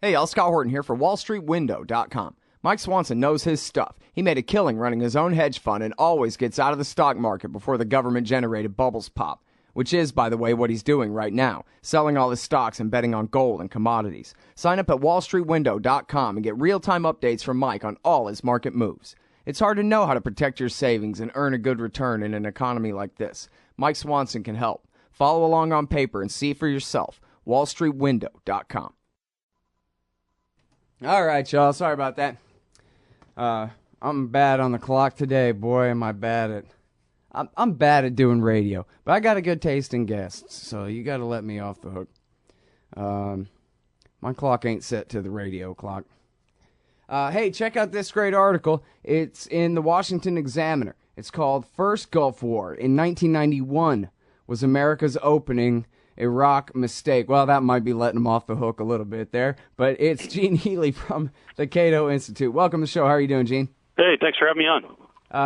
Hey, y'all, Scott Horton here for WallStreetWindow.com. Mike Swanson knows his stuff. He made a killing running his own hedge fund and always gets out of the stock market before the government-generated bubbles pop, which is, by the way, what he's doing right now, selling all his stocks and betting on gold and commodities. Sign up at WallStreetWindow.com and get real-time updates from Mike on all his market moves. It's hard to know how to protect your savings and earn a good return in an economy like this. Mike Swanson can help. Follow along on paper and see for yourself. WallStreetWindow.com. All right, y'all. Sorry about that. I'm bad on the clock today. Boy, am I bad at... I'm bad at doing radio, but I got a good taste in guests, so you got to let me off the hook. My clock ain't set to the radio clock. Hey, check out this great article. It's in the Washington Examiner. It's called First Gulf War in 1991 was America's opening Iraq mistake. Well, that might be letting him off the hook a little bit there, but it's Gene Healy from the Cato Institute. Welcome to the show. How are you doing, Gene? Hey, thanks for having me on.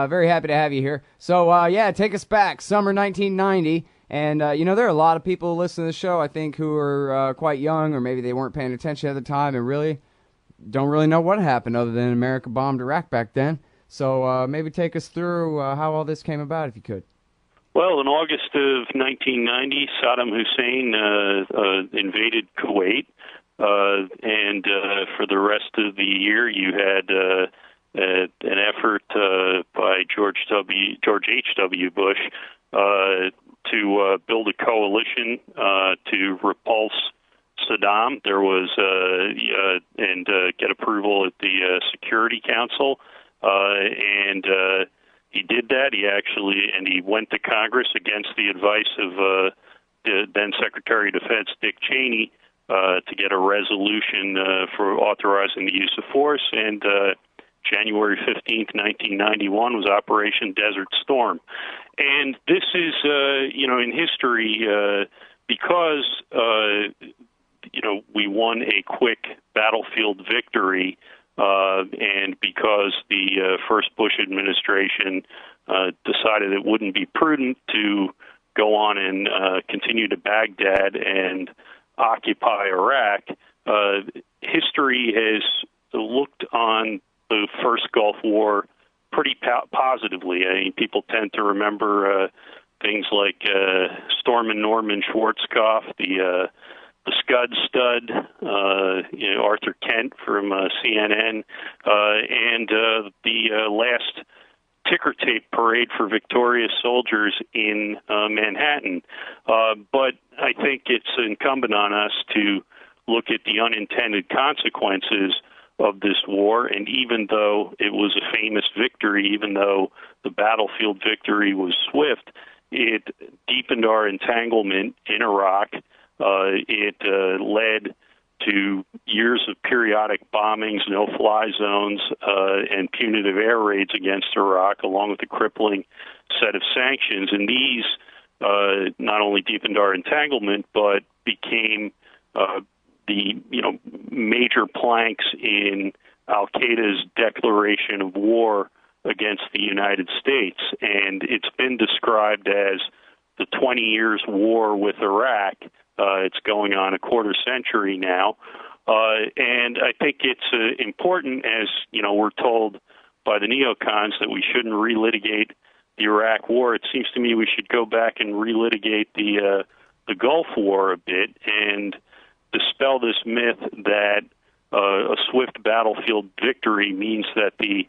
Very happy to have you here. So, yeah, take us back, summer 1990, and, there are a lot of people listening to the show, I think, who are quite young, or maybe they weren't paying attention at the time and really don't really know what happened other than America bombed Iraq back then. So maybe take us through how all this came about, if you could. Well, in August of 1990, Saddam Hussein invaded Kuwait, and for the rest of the year, you had an effort by George H.W. Bush to build a coalition to repulse Saddam. There was and get approval at the Security Council, and he did that. He went to Congress against the advice of the then Secretary of Defense Dick Cheney to get a resolution for authorizing the use of force. And January 15th, 1991 was Operation Desert Storm. And this is, in history, because, we won a quick battlefield victory, and because the first Bush administration decided it wouldn't be prudent to go on and continue to Baghdad and occupy Iraq, history has looked on the first Gulf War pretty positively. I mean, people tend to remember things like Stormin' Norman Schwarzkopf, the Scud Stud, Arthur Kent from CNN, and the last ticker tape parade for victorious soldiers in Manhattan. But I think it's incumbent on us to look at the unintended consequences of this war, and even though it was a famous victory, even though the battlefield victory was swift, it deepened our entanglement in Iraq. It led to years of periodic bombings, no-fly zones, and punitive air raids against Iraq, along with a crippling set of sanctions. And these not only deepened our entanglement, but became the major planks in Al-Qaeda's declaration of war against the United States. And it's been described as the 20 years war with Iraq. It's going on a quarter century now. And I think it's important, as we're told by the neocons, that we shouldn't relitigate the Iraq War. It seems to me we should go back and relitigate the Gulf War a bit and dispel this myth that a swift battlefield victory means that the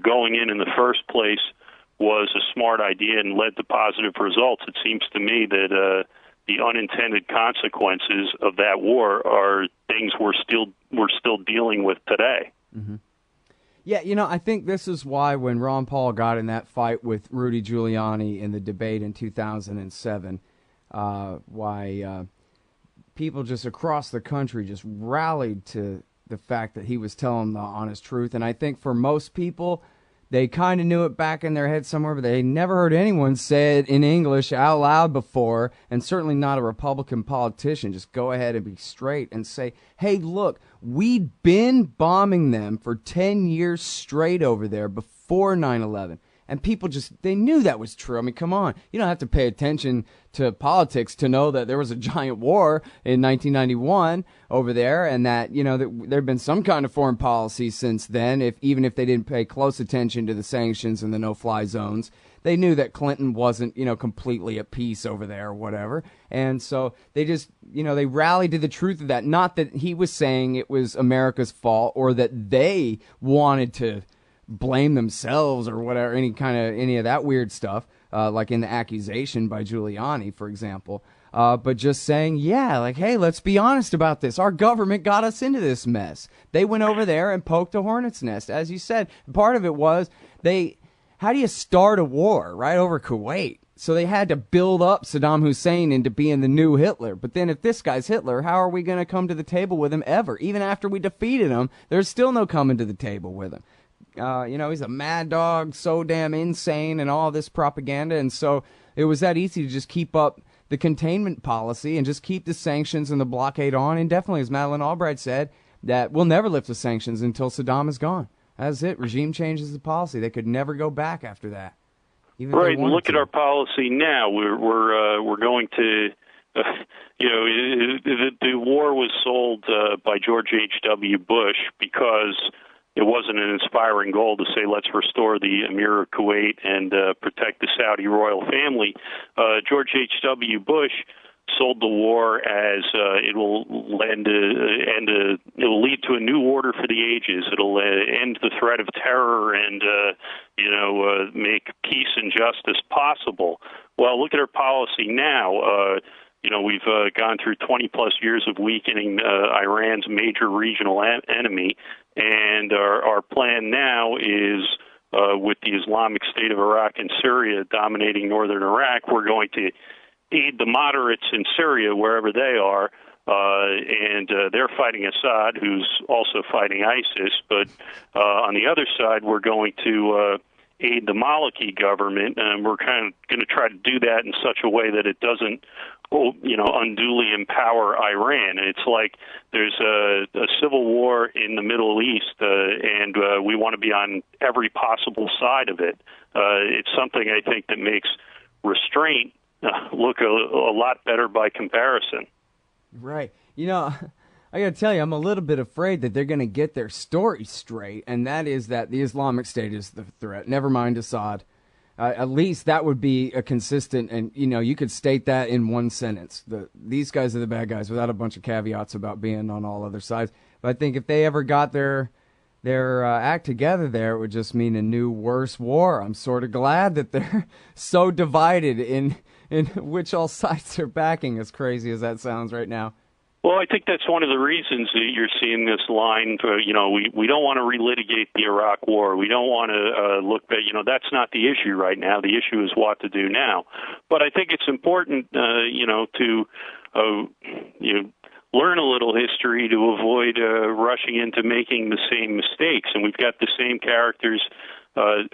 going in the first place was a smart idea and led to positive results. It seems to me that the unintended consequences of that war are things we're still dealing with today. Mm-hmm. Yeah, I think this is why when Ron Paul got in that fight with Rudy Giuliani in the debate in 2007, why people just across the country just rallied to the fact that he was telling the honest truth. And I think for most people, they kind of knew it back in their head somewhere, but they never heard anyone say it in English out loud before, and certainly not a Republican politician. Just go ahead and be straight and say, hey, look, we'd been bombing them for 10 years straight over there before 9/11. And people they knew that was true. I mean, come on. You don't have to pay attention to politics to know that there was a giant war in 1991 over there, and that, there had been some kind of foreign policy since then, even if they didn't pay close attention to the sanctions and the no-fly zones. They knew that Clinton wasn't, completely at peace over there or whatever. And so they just, they rallied to the truth of that. Not that he was saying it was America's fault or that they wanted to blame themselves or whatever, any of that weird stuff, like in the accusation by Giuliani, for example. But just saying, hey, let's be honest about this. Our government got us into this mess. They went over there and poked a hornet's nest. As you said, part of it was how do you start a war, right, over Kuwait? So they had to build up Saddam Hussein into being the new Hitler. But then if this guy's Hitler, how are we going to come to the table with him ever? Even after we defeated him, there's still no coming to the table with him. He's a mad dog, so damn insane, and all this propaganda. And so it was that easy to just keep up the containment policy and just keep the sanctions and the blockade on indefinitely. As Madeleine Albright said, that we'll never lift the sanctions until Saddam is gone. That's it. Regime changes the policy. They could never go back after that. Right, and look at our policy now. We're going to, the war was sold by George H.W. Bush because it wasn't an inspiring goal to say, let's restore the Emir of Kuwait and protect the Saudi royal family. George H.W. Bush sold the war as it will lead to a new order for the ages. It'll end the threat of terror and make peace and justice possible. Well, look at our policy now. We've gone through 20 plus years of weakening Iran's major regional enemy, and our plan now is with the Islamic State of Iraq and Syria dominating northern Iraq, we're going to aid the moderates in Syria wherever they are, and they're fighting Assad, who's also fighting ISIS. But on the other side, we're going to aid the Maliki government, and we're kind of going to try to do that in such a way that it doesn't, unduly empower Iran. And it's like there's a civil war in the Middle East, and we want to be on every possible side of it. It's something I think that makes restraint look a lot better by comparison. Right. I got to tell you, I'm a little bit afraid that they're going to get their story straight, and that is that the Islamic State is the threat. Never mind Assad. At least that would be a consistent, and you could state that in one sentence. These guys are the bad guys without a bunch of caveats about being on all other sides. But I think if they ever got their act together there, it would just mean a new, worse war. I'm sort of glad that they're so divided in which all sides they're backing, as crazy as that sounds right now. Well, I think that's one of the reasons that you're seeing this line. We don't want to relitigate the Iraq War. We don't want to look back. That's not the issue right now. The issue is what to do now. But I think it's important, to learn a little history to avoid rushing into making the same mistakes. And we've got the same characters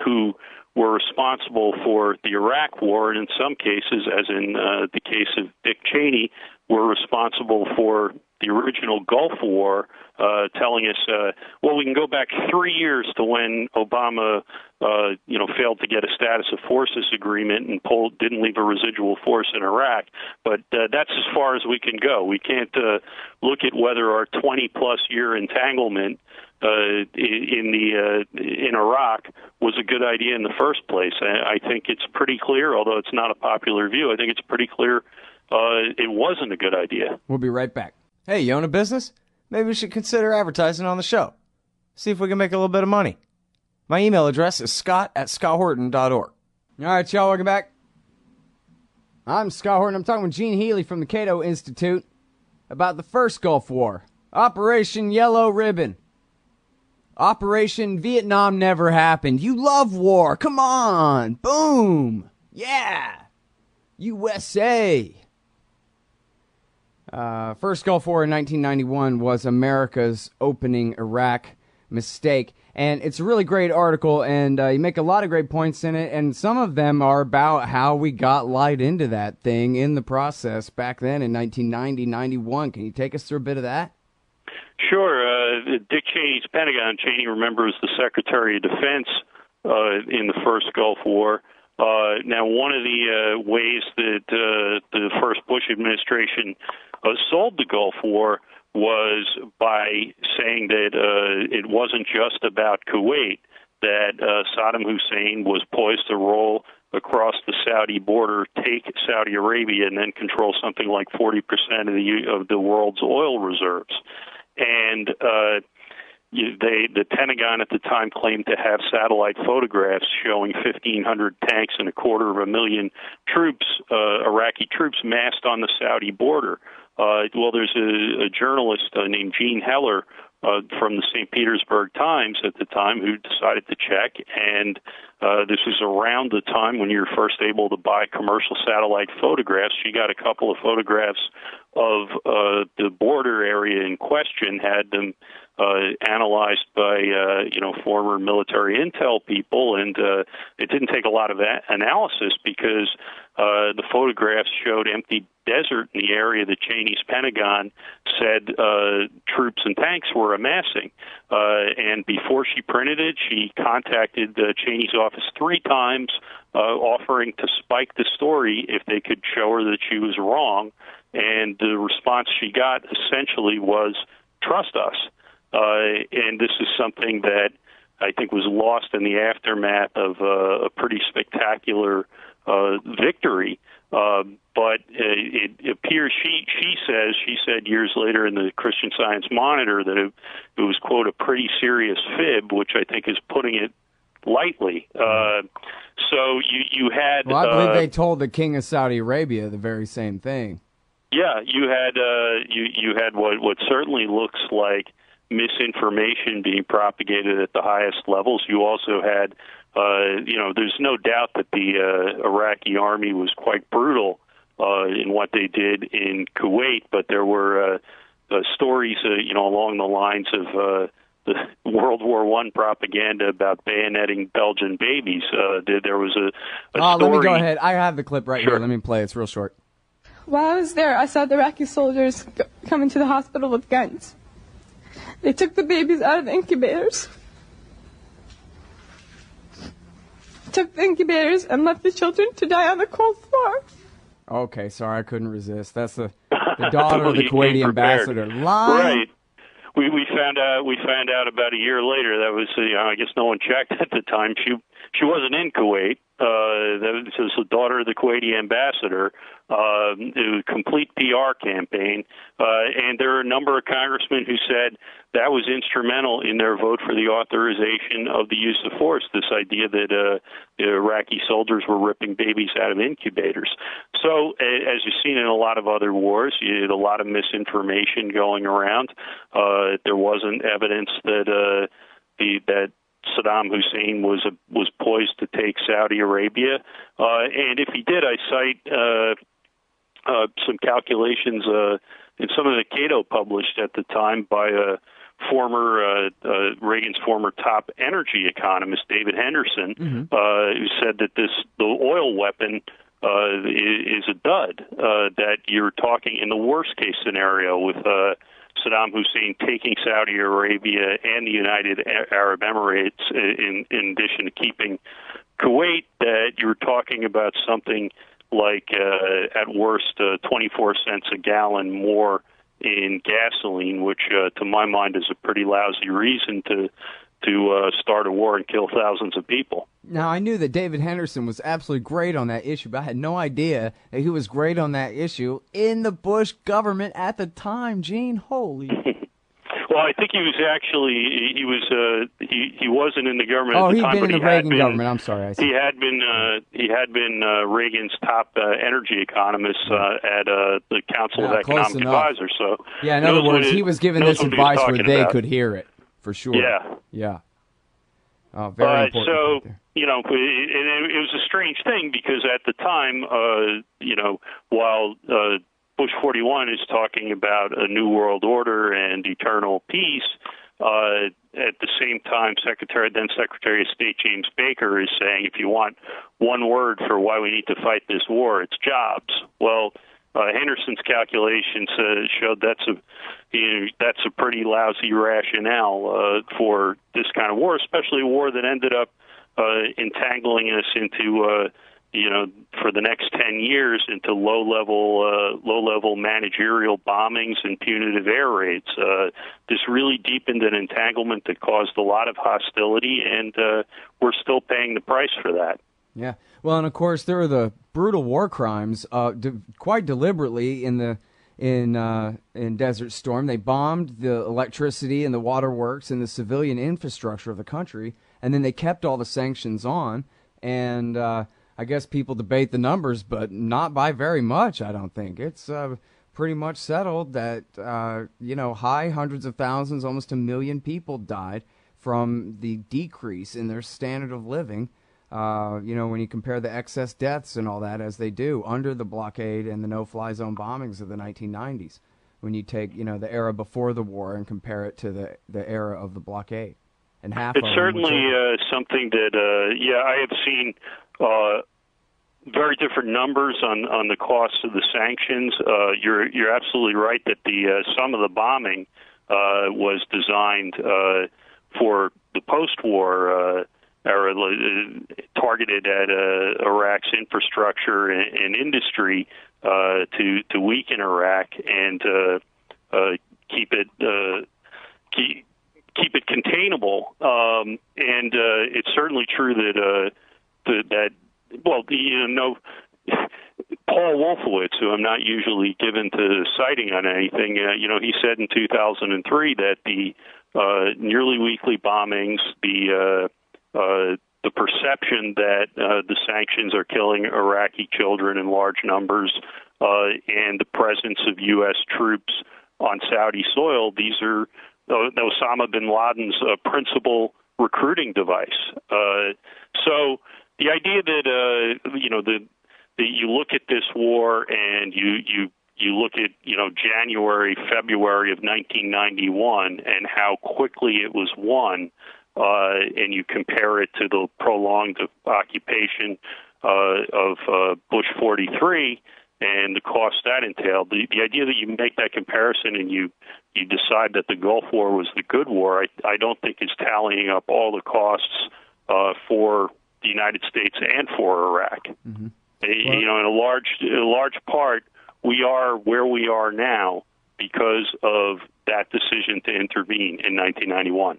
who were responsible for the Iraq War, and in some cases, as in the case of Dick Cheney, were responsible for the original Gulf War, telling us, we can go back 3 years to when Obama, failed to get a status of forces agreement and didn't leave a residual force in Iraq. But that's as far as we can go. We can't look at whether our 20-plus year entanglement in Iraq was a good idea in the first place. I think it's pretty clear, although it's not a popular view, I think it's pretty clear it wasn't a good idea. We'll be right back. Hey, you own a business? Maybe we should consider advertising on the show. See if we can make a little bit of money. My email address is scott@scotthorton.org. All right, y'all, welcome back. I'm Scott Horton. I'm talking with Gene Healy from the Cato Institute about the first Gulf War, Operation Yellow Ribbon. Operation Vietnam never happened. You love war. Come on. Boom. Yeah. USA. First Gulf War in 1991 was America's opening Iraq mistake. And it's a really great article, and you make a lot of great points in it, and some of them are about how we got light into that thing in the process back then in 1990-91. Can you take us through a bit of that? Sure. Dick Cheney's Pentagon, Cheney, remember, was the Secretary of Defense in the first Gulf War. Now, one of the ways that the first Bush administration sold the Gulf War was by saying that it wasn't just about Kuwait, that Saddam Hussein was poised to roll across the Saudi border, take Saudi Arabia, and then control something like 40% of the world's oil reserves. And the Pentagon at the time claimed to have satellite photographs showing 1,500 tanks and 250,000 troops, Iraqi troops, massed on the Saudi border. Well, there's a journalist named Gene Heller from the St. Petersburg Times at the time who decided to check, and this was around the time when you were first able to buy commercial satellite photographs. She got a couple of photographs of the border area in question, had them analyzed by former military intel people, and it didn't take a lot of analysis because the photographs showed empty desert in the area the Cheney's Pentagon said troops and tanks were amassing. And before she printed it, she contacted Cheney's office 3 times, offering to spike the story if they could show her that she was wrong. And the response she got essentially was, "Trust us." And this is something that I think was lost in the aftermath of a pretty spectacular victory. But it appears she said years later in the Christian Science Monitor that it was, quote, a pretty serious fib, which I think is putting it lightly. So you had... Well, I believe they told the King of Saudi Arabia the very same thing. Yeah, you had you had what certainly looks like misinformation being propagated at the highest levels. You also had, there's no doubt that the Iraqi army was quite brutal in what they did in Kuwait, but there were stories, along the lines of the World War I propaganda about bayoneting Belgian babies. There was a story. Let me go ahead. I have the clip right Sure. here. Let me play it. It's real short. While I was there, I saw the Iraqi soldiers come into the hospital with guns. They took the babies out of the incubators. Took the incubators and left the children to die on the cold floor. Okay, sorry, I couldn't resist. That's the daughter of the Kuwaiti ambassador. Lying. Right. We found out about a year later. That was, I guess no one checked at the time. She wasn't in Kuwait. That was the daughter of the Kuwaiti ambassador. It was a complete PR campaign, and there are a number of congressmen who said that was instrumental in their vote for the authorization of the use of force. This idea that the Iraqi soldiers were ripping babies out of incubators. So, as you've seen in a lot of other wars, you had a lot of misinformation going around. There wasn't evidence that that Saddam Hussein was poised to take Saudi Arabia, and if he did, I cite some calculations in some of the Cato published at the time by Reagan's former top energy economist David Henderson, who said that the oil weapon is a dud. That you're talking in the worst case scenario with Saddam Hussein taking Saudi Arabia and the United Arab Emirates, in addition to keeping Kuwait, that you're talking about something like, at worst, 24 cents a gallon more in gasoline, which, to my mind, is a pretty lousy reason to start a war and kill thousands of people. Now, I knew that David Henderson was absolutely great on that issue, but I had no idea that he was great on that issue in the Bush government at the time. Gene, holy... Well, I think he was actually he wasn't in the government at the time. He'd been in the Reagan government. I'm sorry. He had been Reagan's top energy economist at the Council of Economic Advisors. So yeah, in other words, he was giving this advice where they could hear it for sure. Yeah. Oh, very important. So it was a strange thing because at the time, while Bush 41 is talking about a new world order and eternal peace. At the same time, then Secretary of State James Baker is saying, if you want one word for why we need to fight this war, it's jobs. Well, Henderson's calculations showed that's a pretty lousy rationale for this kind of war, especially a war that ended up entangling us into for the next 10 years into low-level managerial bombings and punitive air raids. This really deepened an entanglement that caused a lot of hostility, and we're still paying the price for that. Yeah. Well, and of course there were the brutal war crimes, quite deliberately in Desert Storm. They bombed the electricity and the waterworks and the civilian infrastructure of the country, and then they kept all the sanctions on. And I guess people debate the numbers, but not by very much, I don't think. It's pretty much settled that, high hundreds of thousands, almost 1 million people died from the decrease in their standard of living. When you compare the excess deaths and all that, as they do under the blockade and the no-fly zone bombings of the 1990s, when you take, the era before the war and compare it to the era of the blockade. And it's certainly something that, I have seen very different numbers on the cost of the sanctions. You're absolutely right that some of the bombing was designed for the post-war era, targeted at Iraq's infrastructure and industry to weaken Iraq and keep it containable. And it's certainly true that Paul Wolfowitz, who I'm not usually given to citing on anything, he said in 2003 that the nearly weekly bombings, the perception that the sanctions are killing Iraqi children in large numbers, and the presence of U.S. troops on Saudi soil, these are Osama bin Laden's principal recruiting device. So the idea that that you look at this war and you look at January, February of 1991 and how quickly it was won, and you compare it to the prolonged occupation of Bush 43 and the cost that entailed. The idea that you make that comparison and you decide that the Gulf War was the good war, I don't think is tallying up all the costs for the United States and for Iraq. Mm-hmm. In a large part, we are where we are now because of that decision to intervene in 1991.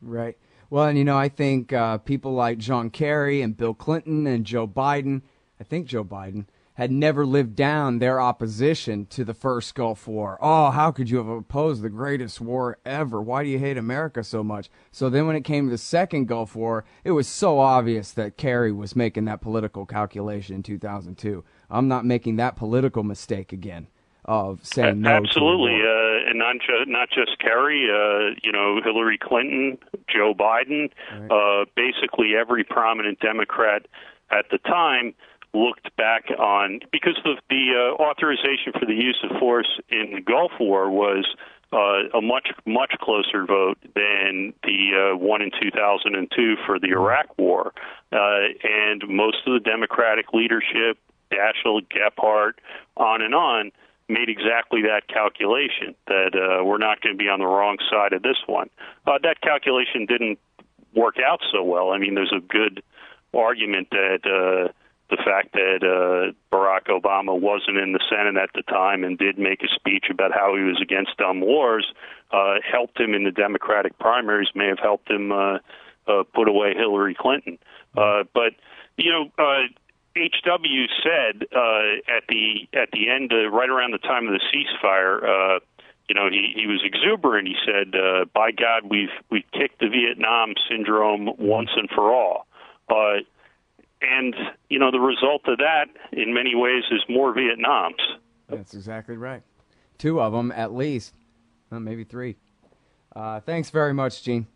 Right. Well, and I think people like John Kerry and Bill Clinton and Joe Biden, had never lived down their opposition to the first Gulf War. Oh, how could you have opposed the greatest war ever? Why do you hate America so much? So then when it came to the second Gulf War, it was so obvious that Kerry was making that political calculation in 2002. I'm not making that political mistake again of saying no. Absolutely, and not just Kerry. Hillary Clinton, Joe Biden, right. Basically every prominent Democrat at the time looked back on, because the authorization for the use of force in the Gulf War was a much closer vote than the one in 2002 for the Iraq War, and most of the Democratic leadership, Daschle, Gephardt, on and on, made exactly that calculation, that we're not going to be on the wrong side of this one. That calculation didn't work out so well. I mean, there's a good argument that the fact that Barack Obama wasn't in the Senate at the time and did make a speech about how he was against dumb wars helped him in the Democratic primaries, may have helped him put away Hillary Clinton. But H.W. said at the end, right around the time of the ceasefire, he was exuberant. He said, "By God, we've kicked the Vietnam syndrome once and for all." And, the result of that, in many ways, is more Vietnams. That's exactly right. 2 of them, at least. Well, maybe 3. Thanks very much, Gene.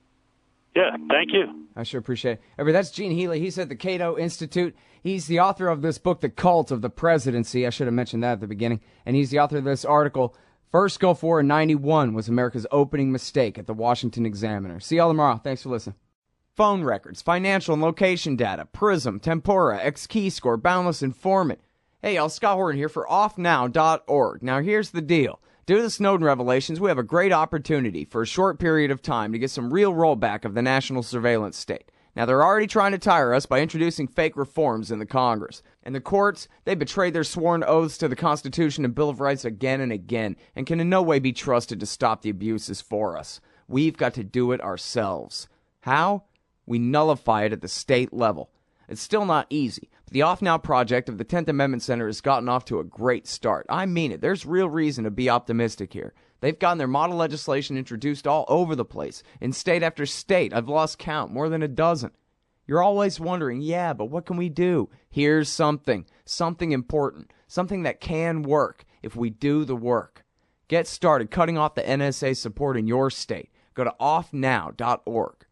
Yeah, thank you. I sure appreciate it. That's Gene Healy. He's at the Cato Institute. He's the author of this book, The Cult of the Presidency. I should have mentioned that at the beginning. And he's the author of this article, First Gulf War in 91 was America's opening mistake, at the Washington Examiner. See y'all tomorrow. Thanks for listening. Phone records, financial and location data, Prism, Tempora, X-Keyscore, Boundless Informant. Hey, y'all, Scott Horton here for offnow.org. Now, here's the deal. Due to the Snowden revelations, we have a great opportunity for a short period of time to get some real rollback of the national surveillance state. Now, they're already trying to tire us by introducing fake reforms in the Congress. And the courts, they betrayed their sworn oaths to the Constitution and Bill of Rights again and again, and can in no way be trusted to stop the abuses for us. We've got to do it ourselves. How? We nullify it at the state level. It's still not easy, but the Off Now project of the 10th Amendment Center has gotten off to a great start. I mean it. There's real reason to be optimistic here. They've gotten their model legislation introduced all over the place, in state after state. I've lost count, more than a dozen. You're always wondering, yeah, but what can we do? Here's something important, something that can work if we do the work. Get started cutting off the NSA support in your state. Go to offnow.org.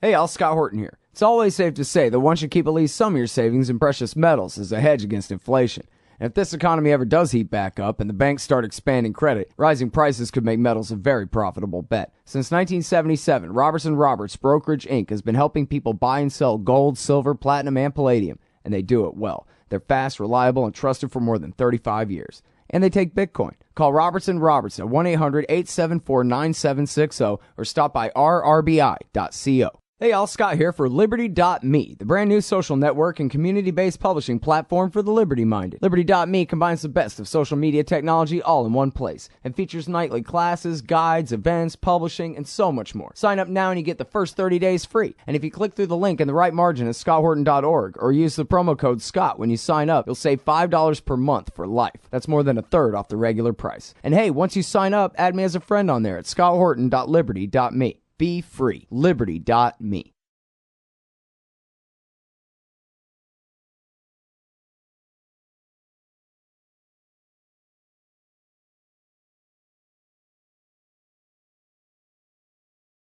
Hey, all, Scott Horton here. It's always safe to say that one should keep at least some of your savings in precious metals as a hedge against inflation. And if this economy ever does heat back up and the banks start expanding credit, rising prices could make metals a very profitable bet. Since 1977, Robertson Roberts Brokerage Inc. has been helping people buy and sell gold, silver, platinum, and palladium, and they do it well. They're fast, reliable, and trusted for more than 35 years. And they take Bitcoin. Call Robertson Roberts at 1-800-874-9760 or stop by rrbi.co. Hey, all, Scott here for Liberty.me, the brand new social network and community-based publishing platform for the liberty-minded. Liberty.me combines the best of social media technology all in one place and features nightly classes, guides, events, publishing, and so much more. Sign up now and you get the first 30 days free. And if you click through the link in the right margin at scotthorton.org or use the promo code SCOTT when you sign up, you'll save $5 per month for life. That's more than a third off the regular price. And hey, once you sign up, add me as a friend on there at scotthorton.liberty.me. Be free. Liberty.me.